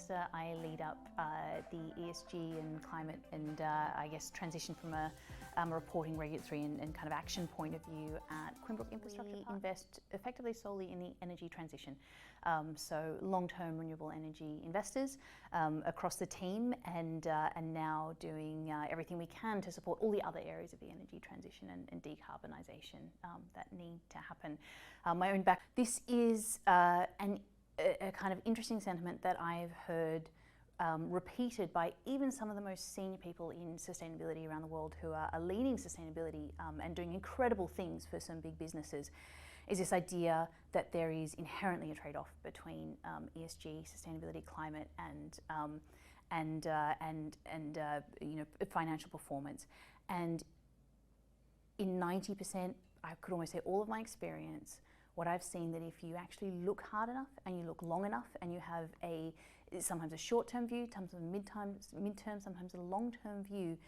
investor. I lead up the ESG and climate and I guess transition from a reporting, regulatory and kind of action point of view at Quinbrook Infrastructure Partners. We invest effectively solely in the energy transition. So long-term renewable energy investors across the team and now doing everything we can to support all the other areas of the energy transition and decarbonisation that need to happen. My own back. This is a kind of interesting sentiment that I've heard repeated by even some of the most senior people in sustainability around the world who are leading sustainability and doing incredible things for some big businesses, is this idea that there is inherently a trade-off between ESG, sustainability, climate, and financial performance. And in 90%, I could almost say all of my experience, what I've seen that if you actually look hard enough and you look long enough and you have sometimes a short-term view, sometimes a mid-term, sometimes a long-term view,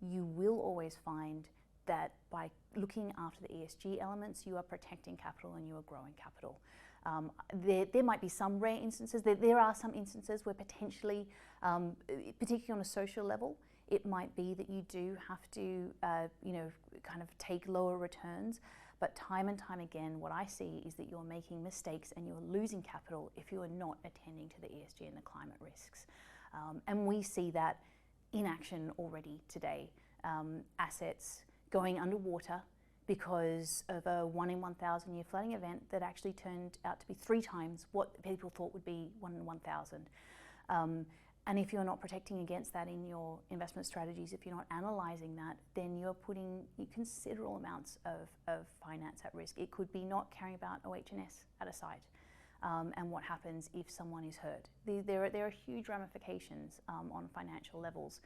you will always find that by looking after the ESG elements, you are protecting capital and you are growing capital. There might be some rare instances, there are some instances where potentially, particularly on a social level, it might be that you do have to, kind of take lower returns. But time and time again, what I see is that you're making mistakes and you're losing capital if you are not attending to the ESG and the climate risks. And we see that in action already today. Assets going underwater because of a 1 in 1,000 year flooding event that actually turned out to be 3 times what people thought would be 1 in 1,000. And if you're not protecting against that in your investment strategies, if you're not analysing that, then you're putting considerable amounts of finance at risk. It could be not carrying about OH&S at a site. And what happens if someone is hurt. There are huge ramifications on financial levels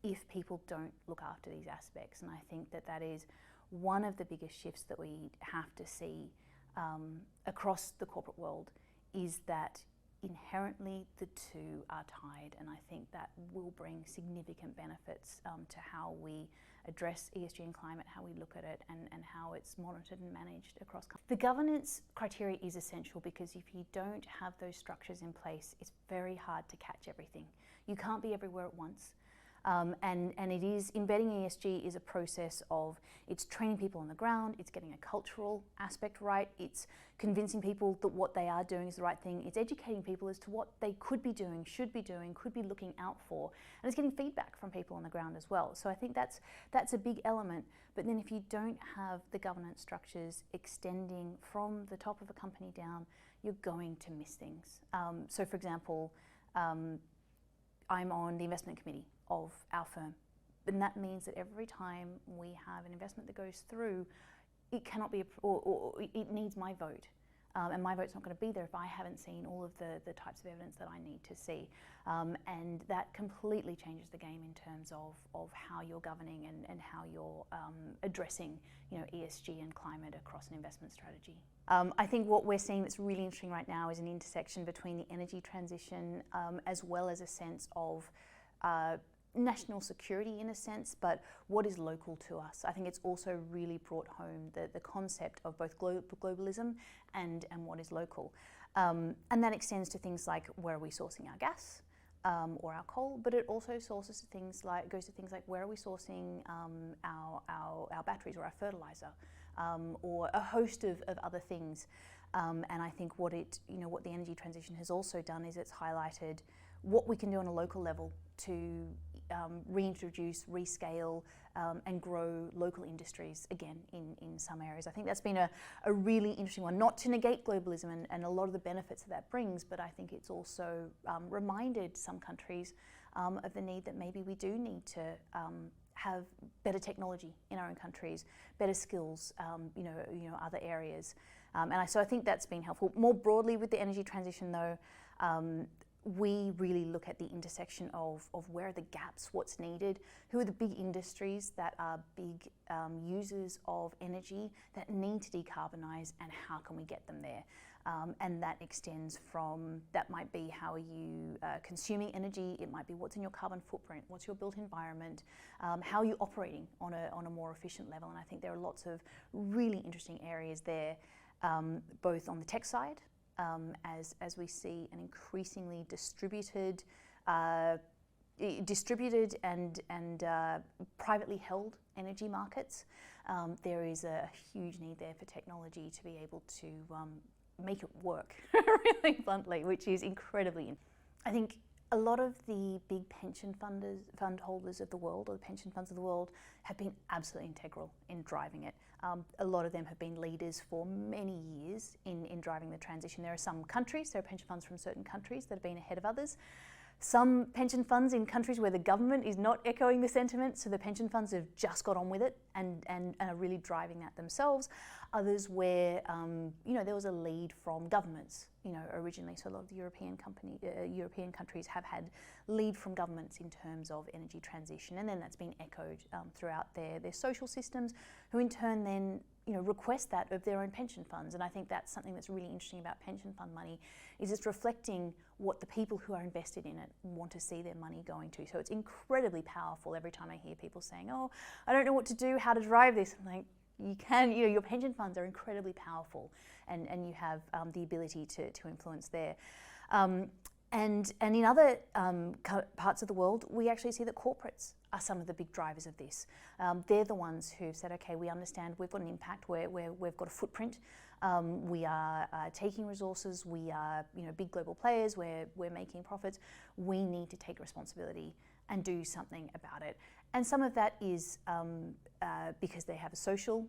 if people don't look after these aspects. And I think that is one of the biggest shifts that we have to see across the corporate world, is that inherently the two are tied, and I think that will bring significant benefits to how we address ESG and climate, how we look at it, and how it's monitored and managed across countries. The governance criteria is essential because if you don't have those structures in place, it's very hard to catch everything. You can't be everywhere at once. And it is, embedding ESG is a process of, it's training people on the ground, it's getting a cultural aspect right, it's convincing people that what they are doing is the right thing, it's educating people as to what they could be doing, should be looking out for, and it's getting feedback from people on the ground as well. So I think that's a big element, but then if you don't have the governance structures extending from the top of a company down, you're going to miss things. So for example, I'm on the investment committee of our firm, and that means that every time we have an investment that goes through, it cannot be, or it needs my vote, and my vote's not going to be there if I haven't seen all of the types of evidence that I need to see, and that completely changes the game in terms of how you're governing and how you're addressing ESG and climate across an investment strategy. I think what we're seeing that's really interesting right now is an intersection between the energy transition as well as a sense of national security in a sense, but what is local to us. I think it's also really brought home the concept of both globalism and what is local. And that extends to things like where are we sourcing our gas or our coal, but it also goes to things like where are we sourcing our batteries or our fertilizer, or a host of other things. And I think what the energy transition has also done is it's highlighted what we can do on a local level to reintroduce, rescale, and grow local industries again in some areas. I think that's been a really interesting one, not to negate globalism and a lot of the benefits that brings, but I think it's also reminded some countries of the need that maybe we do need to have better technology in our own countries, better skills, other areas. So I think that's been helpful. More broadly with the energy transition though, we really look at the intersection of where are the gaps, what's needed, who are the big industries that are big users of energy that need to decarbonise, and how can we get them there. And that extends from, that might be how are you consuming energy, it might be what's in your carbon footprint, what's your built environment, how are you operating on a more efficient level. And I think there are lots of really interesting areas there, both on the tech side, as we see an increasingly distributed and privately held energy markets. There is a huge need there for technology to be able to make it work, really bluntly, which is incredibly. I think a lot of the big pension fund holders of the world, or the pension funds of the world, have been absolutely integral in driving it. A lot of them have been leaders for many years in driving the transition. There are some countries, there are pension funds from certain countries that have been ahead of others. Some pension funds in countries where the government is not echoing the sentiment, so the pension funds have just got on with it and are really driving that themselves. Others where there was a lead from governments, originally. So a lot of the European countries have had lead from governments in terms of energy transition, and then that's been echoed throughout their social systems, who in turn then request that of their own pension funds. And I think that's something that's really interesting about pension fund money, is it's reflecting what the people who are invested in it want to see their money going to. So it's incredibly powerful. Every time I hear people saying, "Oh, I don't know what to do, how to drive this," I'm like, you can, your pension funds are incredibly powerful, and you have the ability to influence there. And in other parts of the world, we actually see that corporates are some of the big drivers of this. They're the ones who've said, okay, we understand we've got an impact, we've got a footprint, we are taking resources, we are big global players, we're making profits, we need to take responsibility and do something about it. And some of that is because they have a social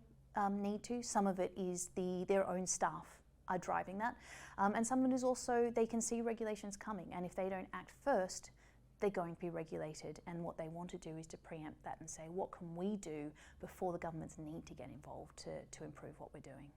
need to, some of it is their own staff are driving that. And some of it is also they can see regulations coming, and if they don't act first, they're going to be regulated. And what they want to do is to preempt that and say, what can we do before the governments need to get involved to improve what we're doing?